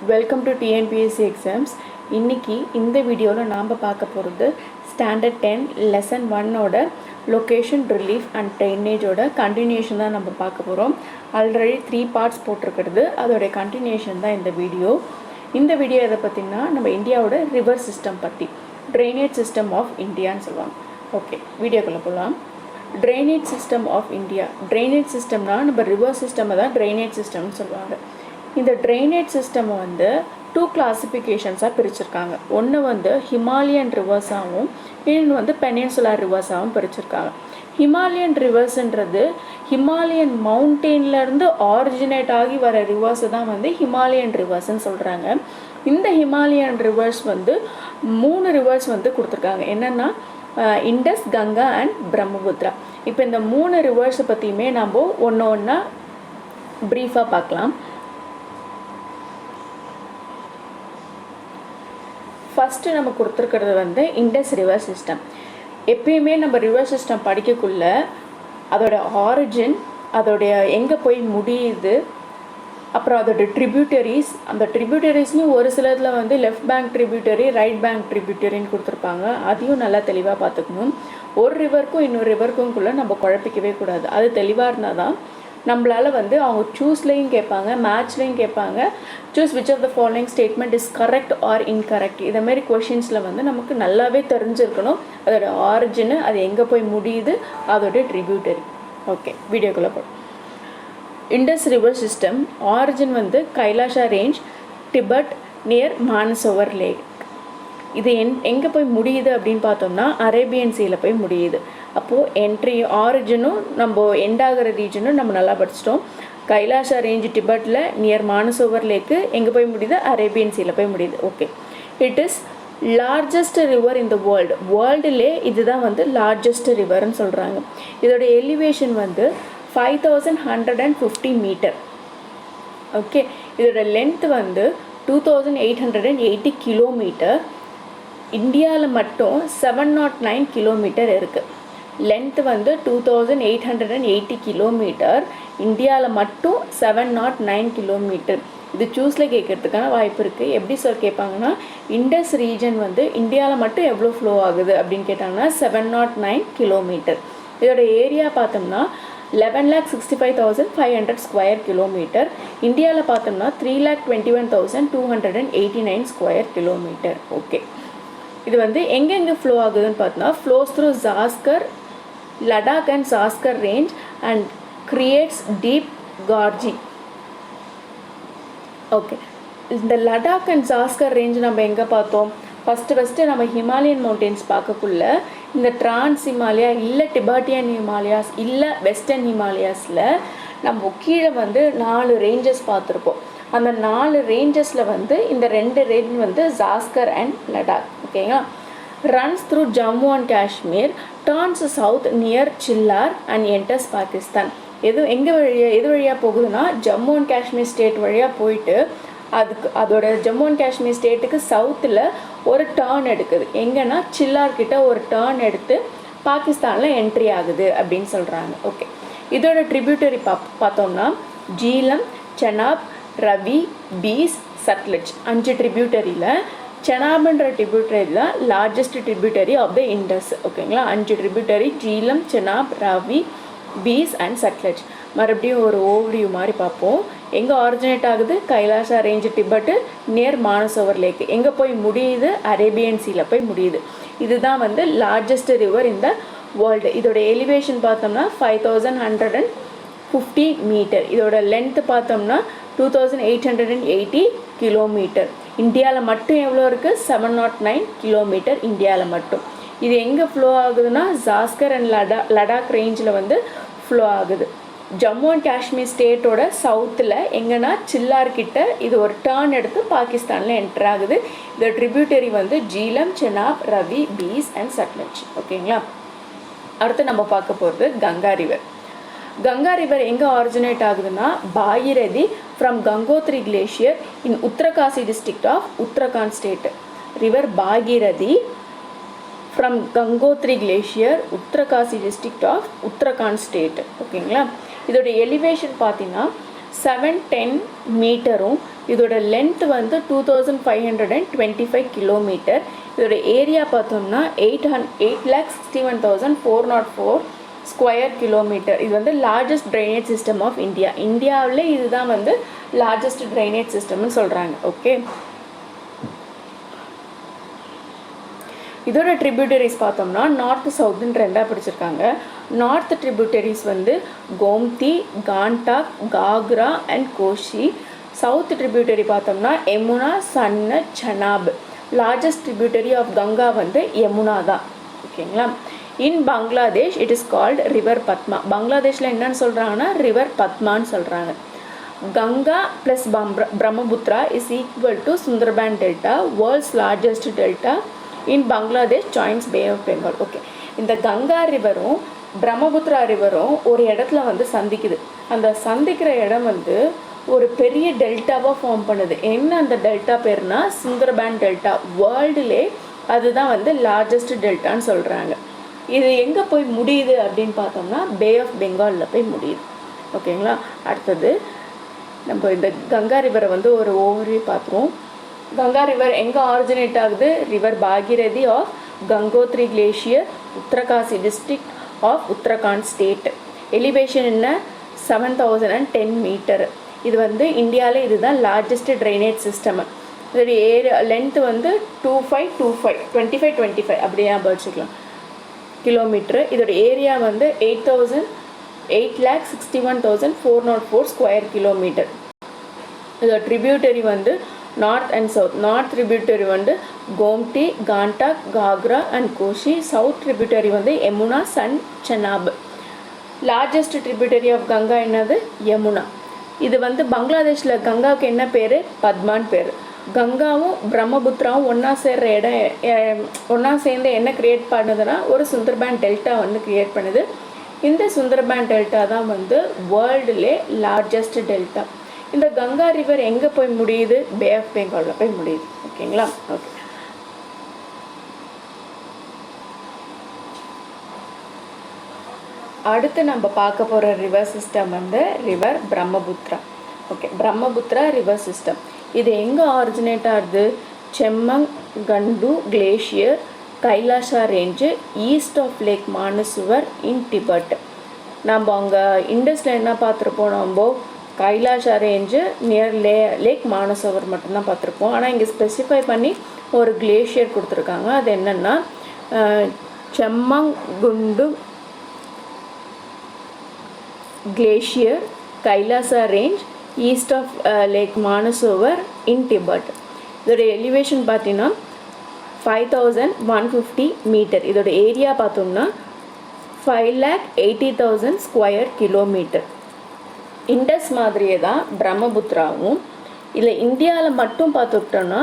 Welcome to TNPSC exams. இன்றைக்கி இந்த வீடியோவில் நாம் பார்க்க போகிறது ஸ்டாண்டர்ட் 10 லெசன் 1ஓட லொக்கேஷன் ரிலீஃப் அண்ட் ட்ரைனேஜோட கண்டினியூஷன் தான் நம்ம பார்க்க போகிறோம். ஆல்ரெடி 3 பார்ட்ஸ் போட்டிருக்கிறது, அதோடைய கண்டினியூஷன் தான் இந்த வீடியோ. இந்த வீடியோ எதை பார்த்திங்கன்னா நம்ம இந்தியாவோட ரிவர் சிஸ்டம் பற்றி, ட்ரைனேஜ் சிஸ்டம் ஆஃப் இந்தியான்னு சொல்லுவாங்க. ஓகே, வீடியோக்குள்ளே போகலாம். Drainage system of India. Drainage சிஸ்டம்னால் நம்ம ரிவர் சிஸ்டமை தான் ட்ரைனேஜ் சிஸ்டம்னு சொல்லுவாங்க. இந்த ட்ரைனேஜ் சிஸ்டமை வந்து 2 கிளாசிஃபிகேஷன்ஸாக பிரிச்சிருக்காங்க. ஒன்று வந்து ஹிமாலயன் ரிவர்ஸாகவும் இன்னொன்று வந்து பெனின்சுலர் ரிவர்ஸாகவும் பிரிச்சிருக்காங்க. ஹிமாலயன் ரிவர்ஸுன்றது ஹிமாலயன் மவுண்டெயின்லேருந்து ஆரிஜினேட் ஆகி வர ரிவர்ஸை தான் வந்து ஹிமாலயன் ரிவர்ஸ்ன்னு சொல்கிறாங்க. இந்த ஹிமாலயன் ரிவர்ஸ் வந்து 3 ரிவர்ஸ் வந்து கொடுத்துருக்காங்க. என்னென்னா இண்டஸ், கங்கா அண்ட் பிரம்மபுத்ரா. இப்போ இந்த 3 ரிவர்ஸை பற்றியுமே நம்ம ஒன்று ஒன்றா ப்ரீஃபாக பார்க்கலாம். ஃபஸ்ட்டு நம்ம கொடுத்துருக்கிறது வந்து இண்டஸ் ரிவர் சிஸ்டம். எப்பயுமே நம்ம ரிவர் சிஸ்டம் படிக்கக்குள்ள அதோட ஆரிஜின், அதோடைய எங்கே போய் முடியுது, அப்புறம் அதோட ட்ரிபியூட்டரிஸ், அந்த ட்ரிபியூட்டரிஸ்லையும் ஒரு சிலதில் வந்து left bank tributary, right bank ட்ரிபியூட்டரின்னு கொடுத்துருப்பாங்க. அதையும் நல்லா தெளிவாக பார்த்துக்கணும். ஒரு ரிவருக்கும் இன்னொரு ரிவருக்கும்குள்ளே நம்ம குழப்பிக்கவே கூடாது. அது தெளிவாக இருந்தால் தான் நம்மளால் வந்து அவங்க சூஸ்லேயும் கேட்பாங்க, மேட்ச்லேயும் கேட்பாங்க. Choose which of the following statement is correct or incorrect. இதேமாரி கொஷின்ஸில் வந்து நமக்கு நல்லாவே தெரிஞ்சிருக்கணும் அதோட ஆரிஜின், அது எங்கே போய் முடியுது, அதோட ட்ரிபியூட்டரி. ஓகே, வீடியோக்குள்ளே போடும். இண்டஸ் ரிவர் சிஸ்டம் ஆரிஜின் வந்து Kailash range, Tibet, near Manasarovar lake. இது எங்கே போய் முடியுது அப்படின்னு பார்த்தோம்னா அரேபியன் சீயில் போய் முடியுது. அப்போது என்ட்ரி ஆரிஜினும் நம்ம எண்ட் ஆகிற ரீஜனும் நம்ம நல்லா படிச்சிட்டோம். கைலாஷா ரேஞ்ச் டிபெட்டில் நியர் மானசோவர் லேக்கு எங்கே போய் முடியுது, அரேபியன் சீயில் போய் முடியுது. Okay, it is largest river in the வேர்ல்டுலே இதுதான் வந்து லார்ஜஸ்ட் ரிவர்னு சொல்கிறாங்க. இதோட எலிவேஷன் வந்து 5150 மீட்டர். ஓகே, இதோட லென்த் வந்து 2880 கிலோமீட்டர். இந்தியாவில் மட்டும் 709 கிலோமீட்டர் இருக்குது. லென்த்து வந்து 2880 கிலோமீட்டர், இந்தியாவில் மட்டும் 709 கிலோமீட்டர். இது சூஸில் கேட்குறதுக்கான வாய்ப்பு இருக்குது. எப்படி சார் கேட்பாங்கன்னா, இண்டஸ் ரீஜன் வந்து இந்தியாவில் மட்டும் எவ்வளோ ஃப்ளோ ஆகுது அப்படின்னு கேட்டாங்கன்னா 709 கிலோமீட்டர். இதோட ஏரியா பார்த்தோம்னா 11,65,500 ஸ்கொயர் கிலோமீட்டர். இந்தியாவில் பார்த்தோம்னா 3,21,289 ஸ்கொயர் கிலோமீட்டர். ஓகே, இது வந்து எங்கெங்கே ஃப்ளோ ஆகுதுன்னு பார்த்தோன்னா flows through Zanskar, Ladakh and Zanskar range and creates deep gorge. Okay, இந்த லடாக் அண்ட் ஜாஸ்கர் ரேஞ்ச் நம்ம எங்கே பார்த்தோம்? ஃபஸ்ட்டு நம்ம ஹிமாலயன் மவுண்டெயின்ஸ் பார்க்கக்குள்ள இந்த டிரான்ஸ் ஹிமாலயா இல்லை டிபெட்டியன் ஹிமாலயாஸ் இல்லை வெஸ்டர்ன் ஹிமாலயாஸில் நம்ம கீழே வந்து 4 ரேஞ்சஸ் பார்த்துருப்போம். அந்த 4 ரேஞ்சஸில் வந்து இந்த 2 ரேஞ்ச் வந்து ஜாஸ்கர் அண்ட் லடாக். ஓகேங்களா? Runs through Jammu and Kashmir, turns south near Chillar and enters Pakistan. எது வழியாக போகுதுன்னா ஜம்மு அண்ட் காஷ்மீர் ஸ்டேட் வழியாக போயிட்டு அதோட ஜம்மு அண்ட் காஷ்மீர் ஸ்டேட்டுக்கு சவுத்தில் ஒரு டேர்ன் எடுக்குது. எங்கன்னா சில்லார்கிட்ட ஒரு டேர்ன் எடுத்து பாகிஸ்தானில் என்ட்ரி ஆகுது அப்படின்னு சொல்கிறாங்க. ஓகே, இதோட ட்ரிபியூட்டரி பார்த்தோம்னா ஜீலம், செனாப், ரவி, பீஸ், சட்லஜ் 5 ட்ரிபியூட்டரியில் செனாப்ன்ற ட்ரிபியூட்டரி தான் largest tributary of the Indus. ஓகேங்களா? 5 ட்ரிபியூட்டரி ஜீலம், செனாப், ரவி, பீஸ் அண்ட் சட்லஜ். மறுபடியும் ஒரு ஓவர்வியூ மாதிரி பார்ப்போம். எங்கே ஆரிஜினேட் ஆகுது? Kailash range Tibet near Manasarovar lake. எங்கே போய் முடியுது? அரேபியன் சீயில் போய் முடியுது. இதுதான் வந்து லார்ஜஸ்ட் ரிவர் இந்த வேர்ல்டு. இதோட எலிவேஷன் பார்த்தோம்னா 5150 மீட்டர். இதோட லென்த்து பார்த்தோம்னா 2880 கிலோமீட்டர். இந்தியாவில் மட்டும் எவ்வளோ இருக்குது? 709 கிலோமீட்டர் இந்தியாவில் மட்டும். இது எங்கே ஃப்ளோ ஆகுதுன்னா ஜாஸ்கர் அண்ட் லடாக் ரேஞ்சில் வந்து ஃப்ளோ ஆகுது. ஜம்மு அண்ட் காஷ்மீர் ஸ்டேட்டோட சவுத்தில் எங்கன்னா சில்லார்கிட்ட இது ஒரு டேர்ன் எடுத்து பாகிஸ்தானில் என்டர் ஆகுது. இந்த ட்ரிபியூட்டரி வந்து ஜீலம், செனாப், ரவி, பீஸ் அண்ட் சட்லஜ். ஓகேங்களா? அடுத்து நம்ம பார்க்க போகிறது கங்கா ரிவர். கங்கா ரிவர் எங்கே ஆரிஜினேட் ஆகுதுன்னா Bhagirathi from Gangotri glacier in Uttarkashi district of Uttarakhand state. River Bhagirathi from Gangotri glacier, Uttarkashi district of Uttarakhand state. ஓகேங்களா? இதோட எலிவேஷன் பார்த்தீங்கன்னா 710 மீட்டரும் இதோட லென்த் வந்து 2525 கிலோமீட்டர். இதோட ஏரியா பார்த்தோம்னா 8,61,404 ஸ்கொயர் கிலோமீட்டர். இது வந்து largest drainage system of India. இந்தியாவில் இதுதான் வந்து லார்ஜஸ்ட் ட்ரைனேஜ் சிஸ்டம்னு சொல்கிறாங்க. ஓகே, இதோட ட்ரிபியூட்டரிஸ் பார்த்தோம்னா நார்த் சவுத்துன்னு ரெண்டாக பிடிச்சிருக்காங்க. நார்த் ட்ரிபியூட்டரிஸ் வந்து Gomti, Gandak, Ghaghara and Kosi. South tributary பார்த்தோம்னா Yamuna, Son, Chenab. Largest tributary of Ganga வந்து யமுனா தான். ஓகேங்களா. In Bangladesh it is called river Padma. பங்களாதேஷில் என்னன்னு சொல்கிறாங்கன்னா ரிவர் பத்மான்னு சொல்கிறாங்க. Ganga plus Brahmaputra is equal to Sundarban delta, world's largest delta in Bangladesh joins bay of Bengal. Okay, இந்த கங்கா ரிவரும் பிரம்மபுத்ரா ரிவரும் ஒரு இடத்துல வந்து சந்திக்குது. அந்த சந்திக்கிற இடம் வந்து ஒரு பெரிய டெல்டாவாக ஃபார்ம் பண்ணுது. என்ன அந்த டெல்டா பேர்னா சுந்தர்பான் டெல்டா. வேர்ல்டுலே அதுதான் வந்து லார்ஜஸ்ட் டெல்டான்னு சொல்கிறாங்க. இது எங்கே போய் முடியுது அப்படின்னு பார்த்தோம்னா பே ஆஃப் பெங்காலில் போய் முடியுது. ஓகேங்களா. அடுத்தது நம்ம இந்த கங்கா ரிவரை வந்து ஒரு ஓவர்வியூ பார்த்துருவோம். கங்கா ரிவர் எங்கே ஆரிஜினேட் ஆகுது? River Bhagirathi of Gangotri glacier, Uttarkashi district of Uttarakhand state. Elevation என்ன? 7010 மீட்டர். இது வந்து இந்தியாவில் இதுதான் லார்ஜஸ்ட் ட்ரைனேஜ் சிஸ்டம். இதோடைய லென்த் வந்து 2525 அப்படியே படிச்சுக்கலாம் கிலோமீட்ரு. இதோட ஏரியா வந்து 8,61,404 ஸ்கொயர் கிலோமீட்டர். இதோட ட்ரிபியூட்டரி வந்து north and south. North tributary வந்து Gomti, Gandak, Ghaghara and Kosi. South tributary வந்து Yamuna, Son, Chenab. Largest tributary of Ganga என்னது? யமுனா. இது வந்து பங்களாதேஷில் கங்காவுக்கு என்ன பேர்? பத்மான் பேர். கங்காவும் பிரம்மபுத்திராவும் ஒன்றா சேர்ற இடம், ஒன்றா சேர்ந்து என்ன க்ரியேட் பண்ணுதுன்னா ஒரு சுந்தர்பான் டெல்டா வந்து க்ரியேட் பண்ணுது. இந்த சுந்தர்பான் டெல்டா தான் வந்து வேர்ல்டுலே லார்ஜஸ்ட் டெல்டா. இந்த கங்கா ரிவர் எங்கே போய் முடியுது? பே ஆஃப் பெங்காலில் போய் முடியுது. ஓகேங்களா. ஓகே, அடுத்து நம்ம பார்க்க போகிற ரிவர் சிஸ்டம் வந்து river Brahmaputra. Okay, Brahmaputra river system இது எங்கே ஆரிஜினேட் ஆகுது? Chemayungdung glacier, Kailash range, east of lake Manasarovar in Tibet. நம்ம அங்கே இண்டஸில் என்ன பார்த்துருப்போம்? நம்ம Kailash range near lake Manasarovar மட்டும்தான் பார்த்துருப்போம். ஆனால் இங்கே ஸ்பெசிஃபை பண்ணி ஒரு கிளேஷியர் கொடுத்துருக்காங்க. அது என்னென்னா Chemayungdung glacier, Kailash range, east of lake Manasarovar in Tibet. இதோட எலிவேஷன் பார்த்தீங்கன்னா 5150 மீட்டர். இதோட ஏரியா பார்த்தோம்னா 5,80,000 ஸ்கொயர் கிலோமீட்டர். இண்டஸ் மாதிரியே தான் பிரம்மபுத்திராவும். இதில் இந்தியாவில் மட்டும் பார்த்துக்கிட்டோன்னா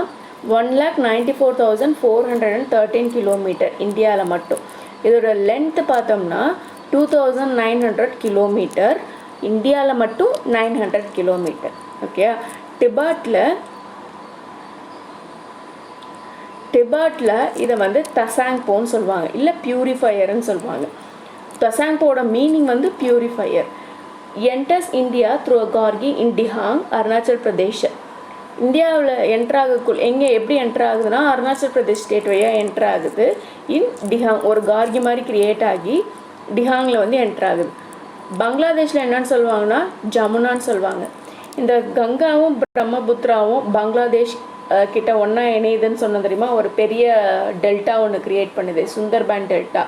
1,94,413 கிலோமீட்டர் இந்தியாவில் மட்டும். இதோட லென்த்து பார்த்தோம்னா 2,900 கிலோமீட்டர். இந்தியாவில் மட்டும் 900 கிலோமீட்டர். ஓகே, டிபெட்டில் இதை வந்து தசாங்போன்னு சொல்லுவாங்க, இல்லை பியூரிஃபையர்னு சொல்லுவாங்க. தசாங்போட மீனிங் வந்து purifier. Enters India through gorge in Dihang, Arunachal Pradesh. இந்தியாவில் என்ட்ராகக்குள் எங்கே எப்படி என்ட்ரு ஆகுதுன்னா அருணாச்சல் பிரதேஷ் ஸ்டேட் வழியாக என்ட்ரு ஆகுது. இன் டிஹாங் ஒரு கார்கி மாதிரி கிரியேட் ஆகி டிஹாங்கில் வந்து என்ட்ரு ஆகுது. பங்களாதேஷில் என்னன்னு சொல்லுவாங்கன்னா ஜமுனான்னு சொல்லுவாங்க. இந்த கங்காவும் பிரம்மபுத்திராவும் பங்களாதேஷ் கிட்ட ஒன்றா இணையுதுன்னு சொன்ன தெரியுமா? ஒரு பெரிய டெல்டா ஒன்று கிரியேட் பண்ணுது, சுந்தர்பான் டெல்டா.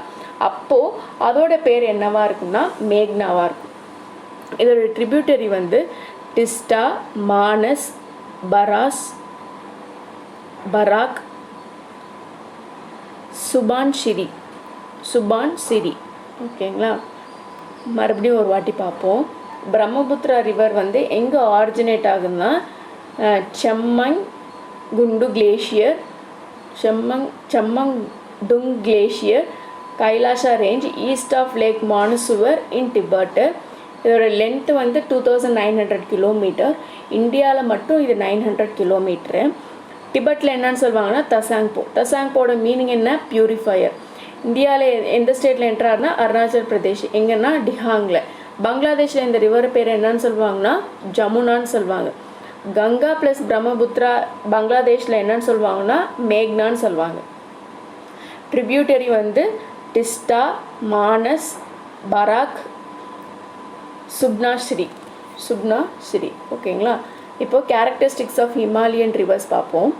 அப்போது அதோட பேர் என்னவா இருக்குன்னா மேக்னாவாக இருக்கும். இதோட ட்ரிபியூட்டரி வந்து டிஸ்டா, மானஸ், பராக், சுபான்சிரி. ஓகேங்களா. மறுபடியும் ஒரு வாட்டி பார்ப்போம். பிரம்மபுத்திரா ரிவர் வந்து எங்கே ஆரிஜினேட் ஆகுதுன்னா Chemayungdung glacier, Chemayungdung glacier, Kailash range, east of lake Manasarovar in Tibet. இதோட லென்த்து வந்து 2,900 கிலோமீட்டர். இந்தியாவில் மட்டும் இது 900 கிலோமீட்ரு. டிபெட்டில் என்னன்னு சொல்லுவாங்கன்னா தசாங்போட மீனிங் என்ன? பியூரிஃபையர். இந்தியாவில் எந்த ஸ்டேட்டில் என்ட்ராருனா அருணாச்சல் பிரதேஷ். எங்கன்னா டிஹாங்கில். பங்களாதேஷில் இந்த ரிவர் பேர் என்னன்னு சொல்லுவாங்கன்னா ஜமுனான்னு சொல்லுவாங்க. கங்கா ப்ளஸ் பிரம்மபுத்திரா பங்களாதேஷில் என்னன்னு சொல்லுவாங்கன்னா மேக்னான்னு சொல்லுவாங்க. ட்ரிபியூட்டரி வந்து டிஸ்டா, மானஸ், பராக், சுப்னாஸ்ரீ. ஓகேங்களா. இப்போது கேரக்டரிஸ்டிக்ஸ் ஆஃப் ஹிமாலயன் ரிவர்ஸ் பார்ப்போம்.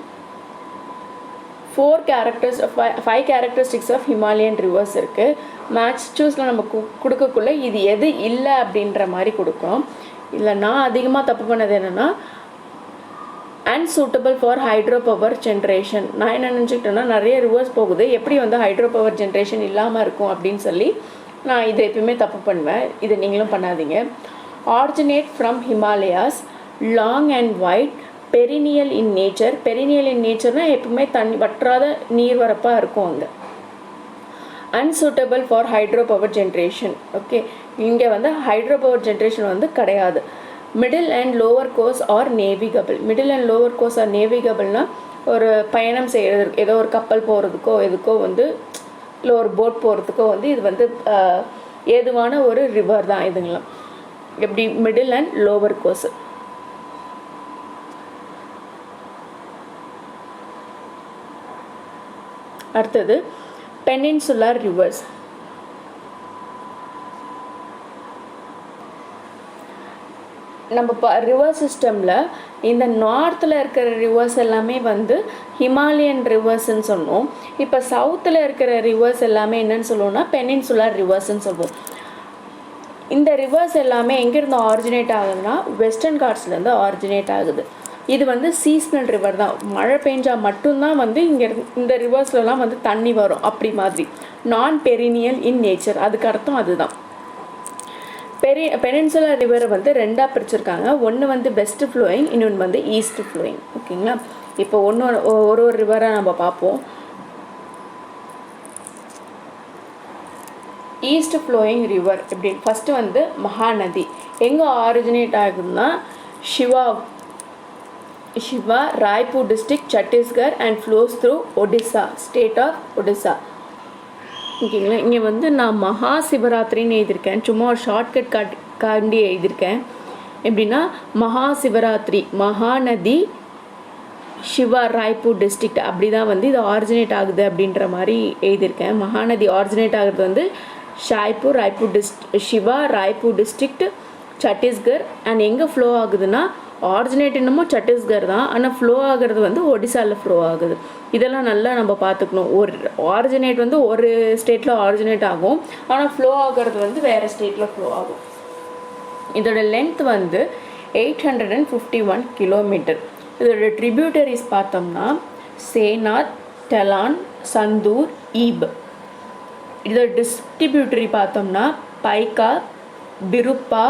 5 கேரக்டரிஸ்டிக்ஸ் ஆஃப் ஹிமாலயன் ரிவர்ஸ் இருக்குது. மேட்ச் சூஸில் நம்ம கொடுக்கக்குள்ள இது எது இல்லை அப்படின்ற மாதிரி கொடுக்குறோம். இல்லை நான் அதிகமாக தப்பு பண்ணது என்னென்னா unsuitable for hydro power generation. நான் என்ன நினச்சிக்கிட்டேன்னா நிறைய ரிவர்ஸ் போகுது, எப்படி வந்து ஹைட்ரோ பவர் ஜென்ரேஷன் இல்லாமல் இருக்கும் அப்படின்னு சொல்லி நான் இதை எப்பயுமே தப்பு பண்ணுவேன். இதை நீங்களும் பண்ணாதீங்க. Originate from Himalayas, long and wide, perennial in nature. Perennial in நேச்சர்னால் எப்பவுமே தண்ணி வற்றாத நீர்வரப்பாக இருக்கும் அங்கே. Unsuitable for hydro power generation. Okay, இங்கே வந்து ஹைட்ரோ பவர் ஜென்ரேஷன் வந்து கிடையாது. Middle and lower course are navigable. Middle and lower course are நேவிகபிள்னால் ஒரு பயணம் செய்கிறதுக்கு, ஏதோ ஒரு கப்பல் போகிறதுக்கோ எதுக்கோ வந்து, இல்லை ஒரு போட் போகிறதுக்கோ வந்து இது வந்து ஏதுவான ஒரு ரிவர் தான் இதுங்களாம். எப்படி மிடில் அண்ட் லோவர் கோர்ஸ். அடுத்தது பெனின்சுலர் ரிவர்ஸ். நம்ம ரிவர் சிஸ்டமில் இந்த நார்த்தில் இருக்கிற ரிவர்ஸ் எல்லாமே வந்து ஹிமாலயன் ரிவர்ஸ்ன்னு சொன்னோம். இப்போ சவுத்தில் இருக்கிற ரிவர்ஸ் எல்லாமே என்னன்னு சொல்லுவோம்னா பெனின்சுலர் ரிவர்ஸ்ன்னு சொல்லுவோம். இந்த ரிவர்ஸ் எல்லாமே எங்கேருந்து ஆரிஜினேட் ஆகுதுன்னா வெஸ்டர்ன் காட்ஸ்லேருந்து ஆரிஜினேட் ஆகுது. இது வந்து சீஸ்னல் ரிவர் தான். மழை பெஞ்சால் மட்டும்தான் வந்து இங்கே இந்த ரிவர்ஸ்லலாம் வந்து தண்ணி வரும் அப்படி மாதிரி. நான் பெரினியல் இன் நேச்சர், அதுக்கு அர்த்தம் அதுதான். பெனின்சுலர் ரிவரை வந்து ரெண்டாக பிரிச்சிருக்காங்க. ஒன்று வந்து வெஸ்ட் ஃப்ளோயிங், இன்னொன்று வந்து ஈஸ்ட் ஃப்ளோயிங். ஓகேங்களா. இப்போ ஒரு ரிவராக நம்ம பார்ப்போம். ஈஸ்ட் ஃப்ளோயிங் ரிவர் எப்படி? ஃபஸ்ட்டு வந்து மகாநதி எங்கே ஆரிஜினேட் ஆகுதுன்னா Shiva Raipur district Chhattisgarh and flows through Odisha, state of Odisha. ஓகேங்களா. இங்கே வந்து நான் மகா சிவராத்திரின்னு எழுதியிருக்கேன், சும்மா ஒரு ஷார்ட்கட் காண்டி எழுதியிருக்கேன். எப்படின்னா மகா சிவராத்திரி, மகாநதி, ஷிவா ராய்ப்பூர் டிஸ்ட்ரிக்ட், அப்படி தான் வந்து இது ஆரிஜினேட் ஆகுது அப்படின்ற மாதிரி எழுதியிருக்கேன். மகாநதி ஆரிஜினேட் ஆகுறது வந்து ஷிவா ராய்ப்பூர் டிஸ்ட்ரிக்ட் சத்தீஸ்கர். அண்ட் எங்கே ஃப்ளோ ஆகுதுன்னா ஆரிஜினேட் என்னமோ சத்தீஸ்கர் தான், ஆனால் ஃப்ளோ ஆகிறது வந்து ஒடிசாவில் ஃப்ளோ ஆகுது. இதெல்லாம் நல்லா நம்ம பார்த்துக்கணும். ஒரு ஆரிஜினேட் வந்து ஒரு ஸ்டேட்டில் ஆரிஜினேட் ஆகும், ஆனால் ஃப்ளோ ஆகிறது வந்து வேறு ஸ்டேட்டில் ஃப்ளோ ஆகும். இதோட லென்த் வந்து 851 கிலோமீட்டர். இதோட ட்ரிபியூட்டரிஸ் பார்த்தோம்னா சேனாத், டெலான், சந்தூர், ஈப். இதோட டிஸ்ட்ரிபியூட்டரி பார்த்தோம்னா பைகா, பிருப்பா,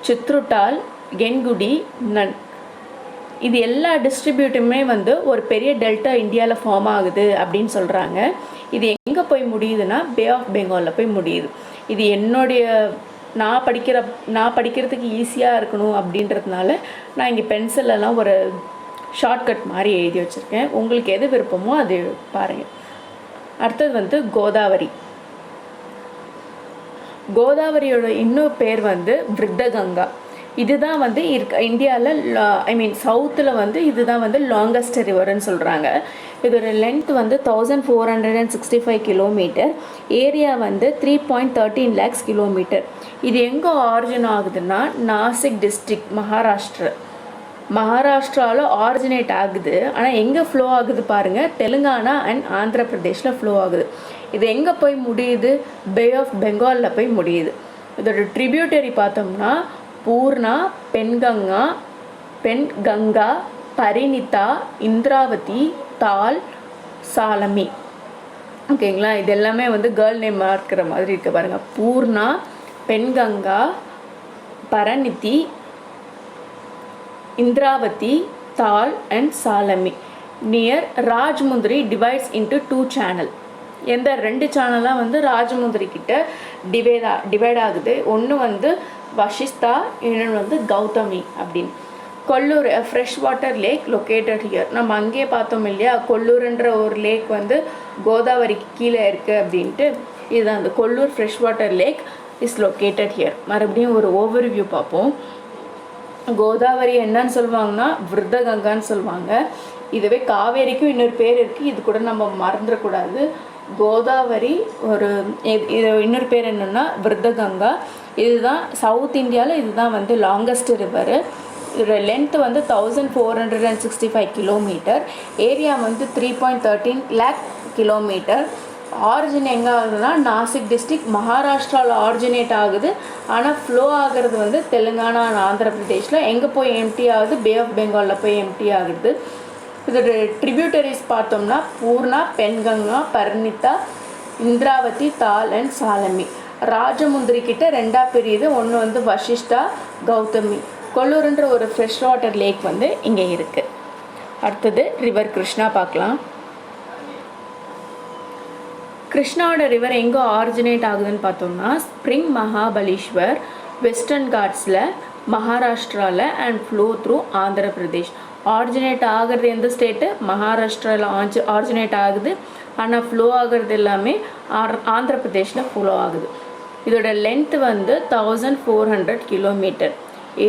சித்ருட்டால், கென்குடி, நன். இது எல்லா டிஸ்ட்ரிபியூட்டுமே வந்து ஒரு பெரிய டெல்டா இந்தியாவில் ஃபார்ம் ஆகுது அப்படின்னு சொல்கிறாங்க. இது எங்கே போய் முடியுதுன்னா பே ஆஃப் பெங்காலில் போய் முடியுது. இது என்னுடைய நான் படிக்கிறதுக்கு ஈஸியாக இருக்கணும் அப்படின்றதுனால நான் இங்கே பென்சிலெல்லாம் ஒரு ஷார்ட்கட் மாதிரி எழுதி வச்சுருக்கேன். உங்களுக்கு எது விருப்பமோ அது பாருங்கள். அடுத்தது வந்து கோதாவரி. கோதாவரியோட இன்னொரு பேர் வந்து விருத்தகங்கா. இதுதான் வந்து இந்தியாவில் சவுத்தில் வந்து இதுதான் வந்து லாங்கஸ்ட் ரிவர்னு சொல்கிறாங்க. இதோட லென்த் வந்து 1465 கிலோமீட்டர். ஏரியா வந்து 3.13 lakhs கிலோமீட்டர். இது எங்கே ஆரிஜின் ஆகுதுன்னா நாசிக் டிஸ்ட்ரிக்ட், மகாராஷ்டிராவில் ஆரிஜினேட் ஆகுது. ஆனால் எங்கே ஃப்ளோ ஆகுது பாருங்கள், தெலுங்கானா அண்ட் ஆந்திர பிரதேஷில் ஃப்ளோ ஆகுது. இது எங்கே போய் முடியுது? பே ஆஃப் பெங்காலில் போய் முடியுது. இதோட ட்ரிபியூட்டரி பார்த்தோம்னா பூர்ணா, பென்கங்கா, பரிணிதா, இந்திராவதி, தால், சாலமி. ஓகேங்களா. இது எல்லாமே வந்து கேர்ள் நேமாக இருக்கிற மாதிரி இருக்குது பாருங்கள். Purna, Penganga, Pranhita, Indravati, Tal and Salami. Near Rajahmundry divides into 2 channel. எந்த 2 சேனலாக வந்து ராஜமுந்திரி கிட்ட டிவைட் ஆகுது. ஒன்று வந்து வஷிஸ்தா, இன்னொன்று வந்து கௌதமி அப்படின்னு. Kollur fresh water lakh located here. நம்ம அங்கேயே பார்த்தோம் இல்லையா, கொல்லூர்ன்ற ஒரு லேக் வந்து கோதாவரிக்கு கீழே இருக்குது அப்படின்ட்டு. இதுதான் அந்த Kollur fresh water lakh is located here. மறுபடியும் ஒரு ஓவர்வியூ பார்ப்போம். கோதாவரி என்னன்னு சொல்லுவாங்கன்னா விருத்தகங்கான்னு சொல்லுவாங்க. இதுவே காவேரிக்கும் இன்னொரு பேர் இருக்குது, இது கூட நம்ம மறந்துடக்கூடாது. கோதாவரி ஒரு இது இன்னொரு பேர் என்னென்னா விருத்தகங்கா. இதுதான் சவுத் இந்தியாவில் இதுதான் வந்து லாங்கஸ்ட் ரிவரு. இதோட லென்த்து வந்து 1465 கிலோமீட்டர், ஏரியா வந்து 3.13 lakh கிலோமீட்டர். ஆரிஜின் எங்கே ஆகுதுன்னா நாசிக் டிஸ்ட்ரிக்ட் மகாராஷ்டிராவில் ஆரிஜினேட் ஆகுது. ஆனால் ஃப்ளோ ஆகிறது வந்து தெலுங்கானா ஆந்திர பிரதேஷில். எங்கே போய் எம்டி ஆகுது? பே ஆஃப் பெங்காலில் போய் எம்டி ஆகுது. இதோட ட்ரிபியூட்டரிஸ் பார்த்தோம்னா பூர்ணா, பென்கங்கா, பர்ணிதா, இந்திராவதி, தால் அண்ட் சாலமி. ராஜமுந்திரி கிட்ட ரெண்டாக பிரியுது. ஒன்று வந்து வசிஷ்டா, கௌதமி. கொல்லூருன்ற ஒரு ஃப்ரெஷ் வாட்டர் லேக் வந்து இங்கே இருக்குது. அடுத்தது ரிவர் கிருஷ்ணா பார்க்கலாம். கிருஷ்ணாவோட ரிவர் எங்கே ஆரிஜினேட் ஆகுதுன்னு பார்த்தோம்னா ஸ்ப்ரிங் மகாபலீஸ்வர், வெஸ்டர்ன் காட்ஸில், மகாராஷ்டிராவில் and flow through Andhra Pradesh. Originate ஆகிறது எந்த ஸ்டேட்டு? மகாராஷ்டிராவில் ஆரிஜினேட் ஆகுது. ஆனால் ஃப்ளோ ஆகிறது எல்லாமே ஆந்திர பிரதேஷில் ஃப்ளோ ஆகுது. இதோட லென்த்து வந்து 1400 கிலோமீட்டர்,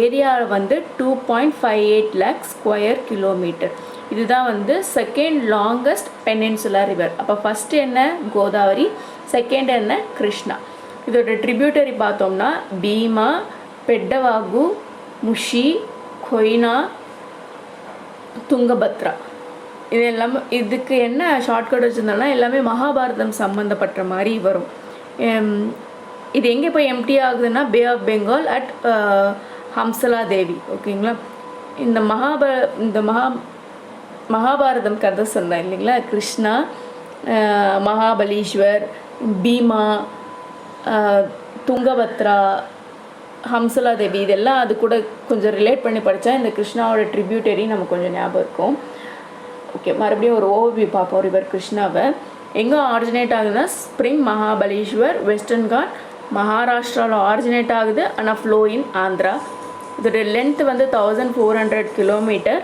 ஏரியா வந்து 2.58 lakh ஸ்கொயர் கிலோமீட்டர். இதுதான் வந்து செகண்ட் லாங்கஸ்ட் பெனின்சுலர் ரிவர். அப்போ ஃபஸ்ட்டு என்ன? கோதாவரி. செகண்ட் என்ன? கிருஷ்ணா. இதோட ட்ரிபியூட்டரி பார்த்தோம்னா பீமா, பெட்டவாகு, முஷி, கொய்னா, துங்கபத்ரா. இது எல்லாமே இதுக்கு என்ன ஷார்ட்கட் வச்சுருந்தோம்னா எல்லாமே மகாபாரதம் சம்மந்தப்பட்ட மாதிரி வரும். இது எங்கே போய் எம்டி ஆகுதுன்னா பே ஆஃப் பெங்கால் அட் ஹம்சலா தேவி. ஓகேங்களா? இந்த மகாபாரதம் கதை சொன்னேன் இல்லைங்களா? கிருஷ்ணா, மகாபலீஸ்வர், பீமா, துங்கபத்ரா, ஹம்சலா தேவி, இதெல்லாம் அது கூட கொஞ்சம் ரிலேட் பண்ணி படித்தா இந்த கிருஷ்ணாவோட ட்ரிபியூட்டரி நமக்கு கொஞ்சம் ஞாபகம் இருக்கும். ஓகே, மறுபடியும் ஒரு ஓவர்வியூ பார்ப்போம் ரிவர் கிருஷ்ணாவை. எங்கே ஆரிஜினேட் ஆகுதுன்னா ஸ்ப்ரிங் மகாபலீஸ்வர், வெஸ்டர்ன் காட், மகாராஷ்டிராவில் ஆரிஜினேட் ஆகுது. ஆனால் ஃப்ளோ இன் ஆந்திரா. இதோட லென்த் வந்து 1400 கிலோமீட்டர்,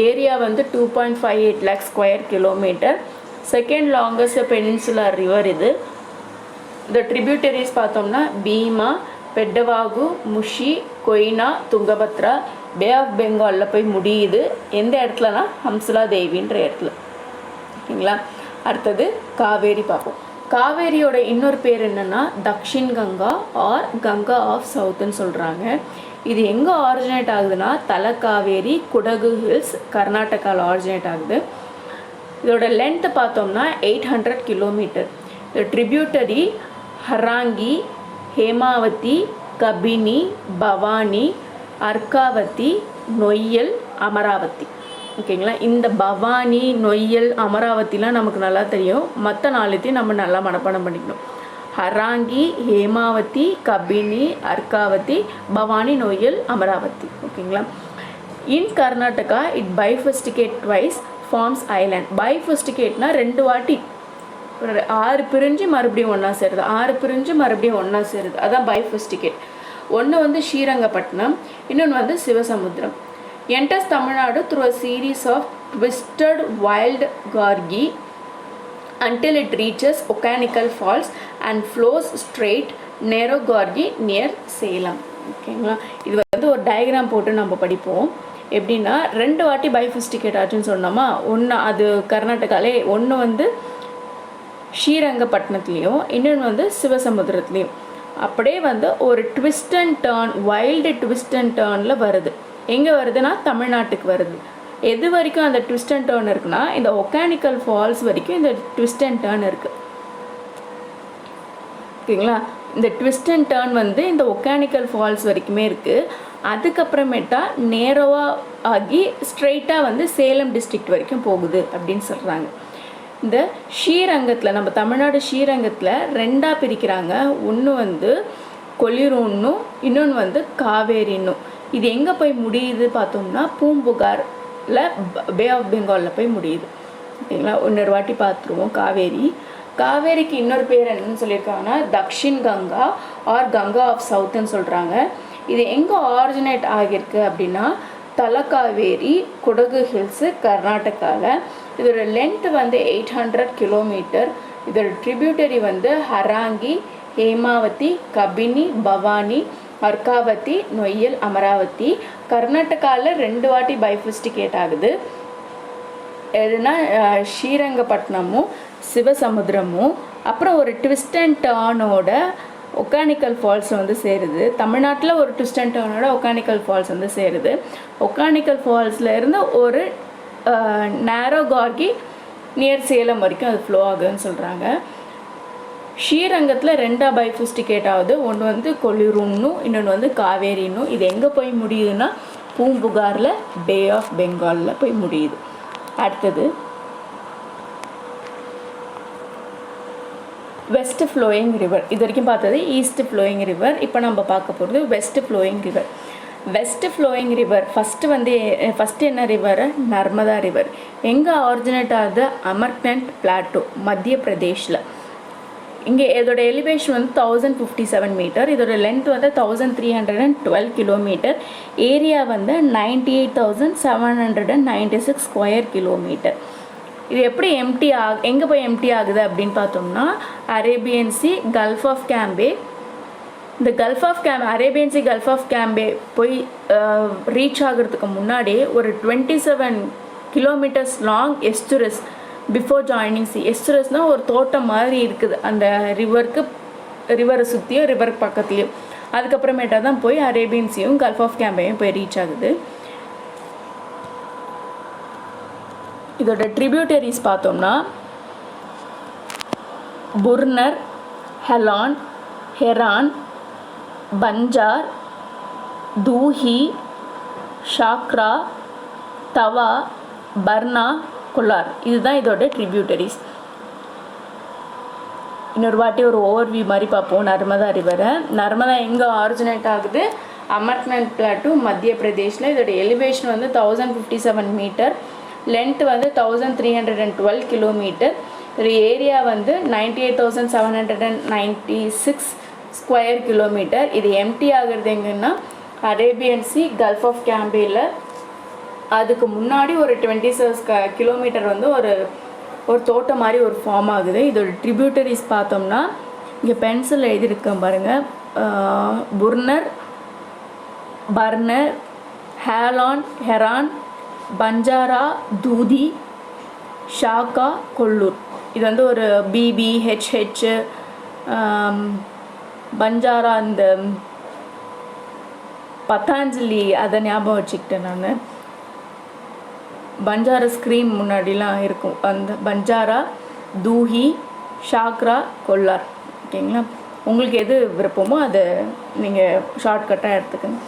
ஏரியா வந்து 2.58 lakh square kilometre. Second longest peninsular river இது. இந்த ட்ரிபியூட்டரிஸ் பார்த்தோம்னா பீமா, பெட்டவாகு, முஷி, கொய்னா, துங்கபத்ரா. பே ஆஃப் பெங்காலில் போய் முடியுது. எந்த இடத்துலனா ஹம்சலா தேவின்ற இடத்துல. ஓகேங்களா? அடுத்தது காவேரி பார்ப்போம். காவேரியோட இன்னொரு பேர் என்னென்னா தக்ஷின் கங்கா ஆர் கங்கா ஆஃப் சவுத்துன்னு சொல்கிறாங்க. இது எங்கே ஆரிஜினேட் ஆகுதுன்னா தலக்காவேரி, குடகு ஹில்ஸ், கர்நாடகாவில் ஆரிஜினேட் ஆகுது. இதோட லென்த்து பார்த்தோம்னா 800 கிலோமீட்டர். இந்த ட்ரிபியூட்டரி ஹராங்கி, ஹேமாவதி, கபினி, பவானி, அர்க்காவதி, நொய்யல், அமராவதி. ஓகேங்களா? இந்த பவானி, நொய்யல், அமராவதிலாம் நமக்கு நல்லா தெரியும். மற்ற நாளையும் நம்ம நல்லா மனப்பாடம் பண்ணிக்கணும். ஹராங்கி, ஹேமாவதி, கபினி, அர்க்காவதி, பவானி, நொய்யல், அமராவதி. ஓகேங்களா? In Karnataka it bifurcate twice, forms island. பைஃபஸ்டிகேட்னா 2 வாட்டி 6 பிரிஞ்சு மறுபடியும் ஒன்றா சேருது, 6 பிரிஞ்சு மறுபடியும் ஒன்றா சேருது. அதான் பைஃபஸ்டிகேட். ஒன்று வந்து ஸ்ரீரங்கப்பட்டினம், இன்னொன்று வந்து Sivasamudram. enters Tamil Nadu through a series of twisted wild gorge until it reaches Okanical Falls and flows straight narrow gorge near Salem. ஓகேங்களா? இது வந்து ஒரு டயக்ராம் போட்டு நம்ம படிப்போம். எப்படின்னா 2 வாட்டி பைஃபஸ்டிகேட் ஆச்சுன்னு சொன்னோமா, ஒன்று அது கர்நாடகாலே, ஒன்று வந்து ஸ்ரீரங்கப்பட்டினத்துலேயும் இன்னொன்று வந்து சிவசமுத்திரத்துலேயும். அப்படியே வந்து ஒரு twist and turn, wild twist and டேர்னில் வருது. எங்கே வருதுன்னா தமிழ்நாட்டுக்கு வருது. எது வரைக்கும் அந்த ட்விஸ்ட் அண்ட் டேர்ன் இருக்குன்னா இந்த ஒகானிக்கல் ஃபால்ஸ் வரைக்கும் இந்த ட்விஸ்ட் அண்ட் டேர்ன் இருக்குது. ஓகேங்களா? இந்த ட்விஸ்ட் அண்ட் டேர்ன் வந்து இந்த ஒகானிக்கல் ஃபால்ஸ் வரைக்குமே இருக்குது. அதுக்கப்புறமேட்டா நேரோவாக ஆகி ஸ்ட்ரெயிட்டாக வந்து சேலம் டிஸ்ட்ரிக்ட் வரைக்கும் போகுது அப்படின்னு சொல்கிறாங்க. இந்த ஸ்ரீரங்கத்தில், நம்ம தமிழ்நாடு ஸ்ரீரங்கத்தில் 2ஆக பிரிக்கிறாங்க. ஒன்று வந்து கொல்லியூர்னும் இன்னொன்று வந்து காவேரின்னும். இது எங்கே போய் முடியுது பார்த்தோம்னா பூம்புகாரில் பே ஆஃப் பெங்காலில் போய் முடியுது. ஓகேங்களா? இன்னொரு வாட்டி பார்த்துருவோம். காவேரிக்கு இன்னொரு பேர் என்னன்னு சொல்லியிருக்காங்கன்னா தக்ஷின் கங்கா ஆர் கங்கா ஆஃப் சவுத்துன்னு சொல்கிறாங்க. இது எங்கே ஆரிஜினேட் ஆகியிருக்கு அப்படின்னா தலக்காவேரி, குடகு ஹில்ஸு, கர்நாடகாவில். இதோட லென்த் வந்து 800 கிலோமீட்டர். இதோட ட்ரிபியூட்டரி வந்து ஹராங்கி, ஹேமாவதி, கபினி, பவானி, அர்காவதி, நொய்யல், அமராவதி. கர்நாடகாவில் 2 வாட்டி பைஃபிஸ்டிகேட் ஆகுது. எதுனா ஸ்ரீரங்கப்பட்டினமும் சிவசமுத்திரமும். அப்புறம் ஒரு ட்விஸ்ட் அண்ட் டர்னோட ஒகேனக்கல் ஃபால்ஸ் வந்து சேருது. தமிழ்நாட்டில் ஒரு ட்விஸ்ட் அண்ட் டர்னோட ஒகேனக்கல் ஃபால்ஸ் வந்து சேருது. ஒகேனக்கல் ஃபால்ஸில் இருந்து ஒரு நேரோ கார்கி நியர் சேலம் வரைக்கும் அது ஃப்ளோ ஆகுதுன்னு சொல்கிறாங்க. ஸ்ரீரங்கத்தில் 2 பைஃபிஸ்டிகேட் ஆகுது. ஒன்று வந்து கொள்ளிருன்னும் இன்னொன்று வந்து காவேரின்னும். இது எங்கே போய் முடியுதுன்னா பூம்புகாரில் பே ஆஃப் பெங்காலில் போய் முடியுது. அடுத்தது வெஸ்ட் ஃப்ளோயிங் ரிவர். இது வரைக்கும் பார்த்தது ஈஸ்ட் ஃப்ளோயிங் ரிவர். இப்போ நம்ம பார்க்க போகிறது west flowing river. West flowing river first என்ன ரிவர்? நர்மதா ரிவர். எங்கே ஆரிஜினேட் ஆகுது? அமர்கண்ட் பிளாட்டோ, மத்திய பிரதேஷில். இங்கே இதோட எலிவேஷன் வந்து 1057 மீட்டர். இதோட லென்த் வந்து 1312 கிலோமீட்டர். ஏரியா வந்து 98,796 ஸ்கொயர் கிலோமீட்டர். இது எப்படி எங்கே போய் எம்டி ஆகுது அப்படின்னு பார்த்தோம்னா Arabian sea, gulf of Cambay. இந்த Arabian sea gulf of Cambay போய் ரீச் ஆகிறதுக்கு முன்னாடி ஒரு 27 kilometres long estuaries before joining sea. எஸ்டுரஸ்னால் ஒரு தோட்டம் மாதிரி இருக்குது அந்த ரிவரை சுற்றியும் ரிவருக்கு பக்கத்துலேயும். அதுக்கப்புறமேட்டா தான் போய் அரேபியன் சியும் கல்ஃப் ஆஃப் கேம்பேயும் போய் ரீச் ஆகுது. இதோட ட்ரிபியூட்டரிஸ் பார்த்தோம்னா புர்னர், ஹெலான், ஹெரான், பஞ்சார், தூஹி, ஷாக்ரா, தவா, பர்னா, கொல்லார். இதுதான் இதோட ட்ரிபியூட்டரிஸ். இன்னொரு வாட்டி ஒரு ஓவர்வியூ மாதிரி பார்ப்போம் நர்மதா ரிவரை. நர்மதா எங்கே ஆரிஜினேட் ஆகுது? அமர்கண்ட் பிளாட்டோ, மத்திய பிரதேஷில். இதோட எலிவேஷன் வந்து 1057 மீட்டர். லென்த் வந்து 1312 கிலோமீட்டர். இதோட ஏரியா வந்து 98,796 ஸ்கொயர் கிலோமீட்டர். இது எம்டி ஆகுறது எங்கன்னா அரேபியன் சி, கல்ஃப் ஆஃப் கேம்பேயில். அதுக்கு முன்னாடி ஒரு 26 கிலோமீட்டர் வந்து ஒரு தோட்டம் மாதிரி ஒரு ஃபார்ம் ஆகுது. இதோட ட்ரிபியூட்டரிஸ் பார்த்தோம்னா இங்கே பென்சில் எழுதியிருக்கேன் பாருங்கள். புர்னர், பர்னர், ஹேலான், ஹெரான், பஞ்சாரா, தூதி, ஷாக்கா, கொல்லூர். இது வந்து ஒரு பிபி, ஹெச்ஹெச், பஞ்சாரா, இந்த பத்தாஞ்சலி அதை ஞாபகம் வச்சுக்கிட்டேன் நான். பஞ்சாரா ஸ்க்ரீம் முன்னாடிலாம் இருக்கும். அந்த பஞ்சாரா, தூஹி, ஷாக்ரா, கொல்லார். ஓகேங்களா? உங்களுக்கு எது விருப்பமோ அதை நீங்கள் ஷார்ட்கட்டாக எடுத்துக்கங்க.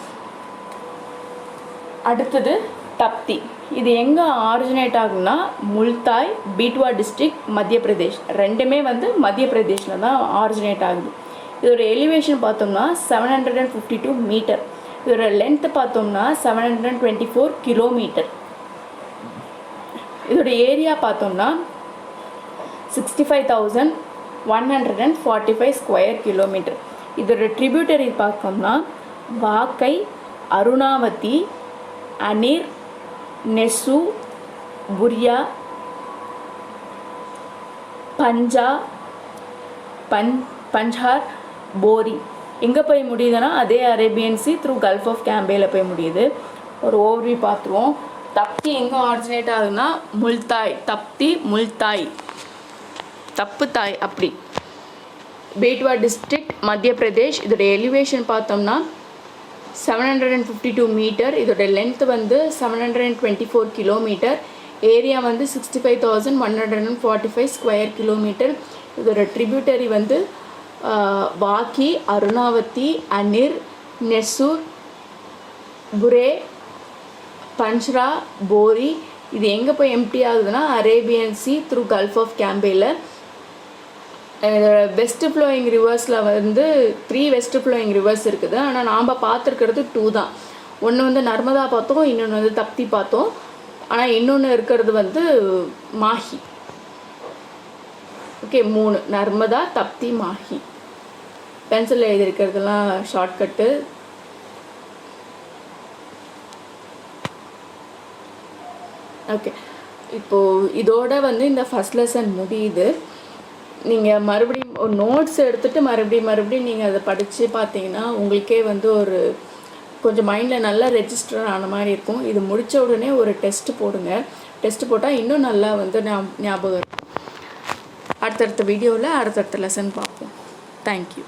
அடுத்தது தப்தி. இது எங்கே ஆரிஜினேட் ஆகும்னா முல்தாய், பீட்வா டிஸ்ட்ரிக்ட், மத்திய பிரதேஷ். ரெண்டுமே வந்து மத்திய பிரதேஷில் தான் ஆரிஜினேட் ஆகுது. இதோட எலிவேஷன் பார்த்தோம்னா 752 மீட்டர். இதோட லென்த்து பார்த்தோம்னா 724 கிலோமீட்டர். இதோட ஏரியா பார்த்தோம்னா 65,145 ஸ்கொயர் கிலோமீட்டர். இதோட ட்ரிபியூட்டரி பார்த்தோம்னா வாக்கை, அருணாவதி, அனிர், நெசு, புரியா, பஞ்சார், போரி. எங்கே போய் முடியுதுன்னா அதே Arabian sea through gulf of கேம்பேயில் போய் முடியுது. ஒரு ஓவர்வியூ பார்த்துருவோம். தப்தி எங்கே ஆரிஜினேட் ஆகுதுன்னா முல்தாய். தப்தி முல்தாய், தப்பு தாய் அப்படி. பேட்வா டிஸ்ட்ரிக்ட், மத்திய பிரதேஷ். இதோட எலிவேஷன் பார்த்தோம்னா 752 மீட்டர். இதோட லென்த் வந்து 724 கிலோமீட்டர். ஏரியா வந்து 65,145 ஸ்கொயர் கிலோமீட்டர். இதோட ட்ரிபியூட்டரி வந்து வாக்கி, அருணாவதி, அனிர், நெசூர், புரே, பஞ்ச்ரா, போரி. இது எங்கே போய் எம்டி ஆகுதுன்னா Arabian sea through gulf of கேம்பேயில். வெஸ்ட் ஃப்ளோயிங் ரிவர்ஸில் வந்து 3 வெஸ்ட் ஃப்ளோயிங் ரிவர்ஸ் இருக்குது. ஆனால் நாம் பார்த்துருக்கிறது 2 தான். ஒன்று வந்து நர்மதா பார்த்தோம், இன்னொன்று வந்து தப்தி பார்த்தோம். ஆனால் இன்னொன்று இருக்கிறது வந்து மாஹி. ஓகே, 3 நர்மதா, தப்தி, மாஹி. பென்சில் எழுதியிருக்கிறதுலாம் ஷார்ட்கட்டு. ஓகே, இப்போது இதோட வந்து இந்த ஃபஸ்ட் லெசன் முடியுது. நீங்கள் மறுபடியும் ஒரு நோட்ஸ் எடுத்துகிட்டு மறுபடியும் நீங்கள் அதை படித்து பார்த்தீங்கன்னா உங்களுக்கே வந்து ஒரு கொஞ்சம் மைண்டில் நல்லா ரெஜிஸ்டர் ஆன மாதிரி இருக்கும். இது முடித்த உடனே ஒரு டெஸ்ட்டு போடுங்க. டெஸ்ட்டு போட்டால் இன்னும் நல்லா வந்து ஞாபகம் இருக்கும். அடுத்தடுத்த வீடியோவில் அடுத்தடுத்த லெசன் பார்ப்போம். தேங்க்யூ.